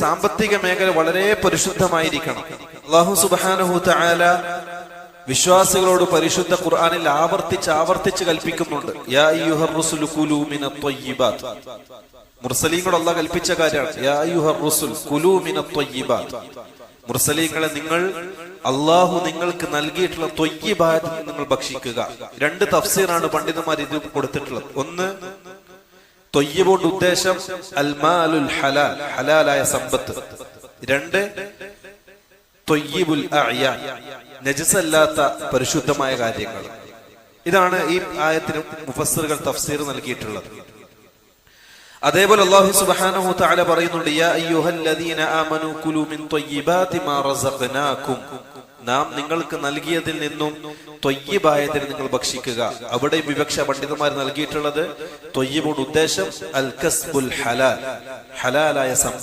സാമ്പത്തിക മേഖല വളരെ പരിശുദ്ധമായിരിക്കണം. അല്ലാഹു സുബ്ഹാനഹു തആല വിശ്വാസികളോട് പരിശുദ്ധ ഖുർആനിൽ ആവർത്തിച്ച് കൽപ്പിക്കുന്നുണ്ട്, യാ അയ്യുഹർ റുസുലു കുലൂ മിനത് ത്വയ്യിബാത്ത്. മുർസലീങ്ങളോട് അല്ലാഹു കൽപ്പിച്ച കാര്യമാണ്, യാ അയ്യുഹർ റുസുൽ കുലൂ മിനത് ത്വയ്യിബാത്ത്. മുർസലീങ്ങളെ, നിങ്ങൾ അള്ളാഹു നിങ്ങൾക്ക് നൽകിയിട്ടുള്ള ത്വയ്യിബാത്ത് നിങ്ങൾ ഭക്ഷിക്കുക. രണ്ട് തഫ്സീറാണ് പണ്ഡിതന്മാർ ഇത് കൊടുത്തിട്ടുള്ളത്. ഒന്ന്, ത്വയ്യിബുകൊണ്ട് ഉദ്ദേശം അൽ മാലുൽ ഹലാൽ, ഹലാലായ സമ്പത്ത്. രണ്ട്, ത്വയ്യിബുൽ അഅ്യാൻ, നജസല്ലാത്ത പരിശുദ്ധമായ കാര്യങ്ങൾ. ഇതാണ് ഈ ആയത്തിന് മുഫസ്സിറുകൾ തഫ്സീർ നൽകിയിട്ടുള്ളത്. അതേപോലെ അല്ലാഹു സുബ്ഹാനഹു തആല പറയുന്നുണ്ട്, യാ അയ്യുഹല്ലദീന ആമനൂ കുലൂ മിൻ ത്വയ്യിബാതി മാ റസഖ്നാകും. നാം നിങ്ങൾക്ക് നൽകിയതിൽ നിന്നും ത്വയ്യിബായതിനെ നിങ്ങൾ ഭക്ഷിക്കുക. അവിടെ വിവക്ഷ പണ്ഡിതന്മാർ നൽകിയിട്ടുള്ളത് ത്വയ്യിബുകൊണ്ട് ഉദ്ദേശം അൽ കസ്ബുൽ ഹലാൽ, ഹലാലായ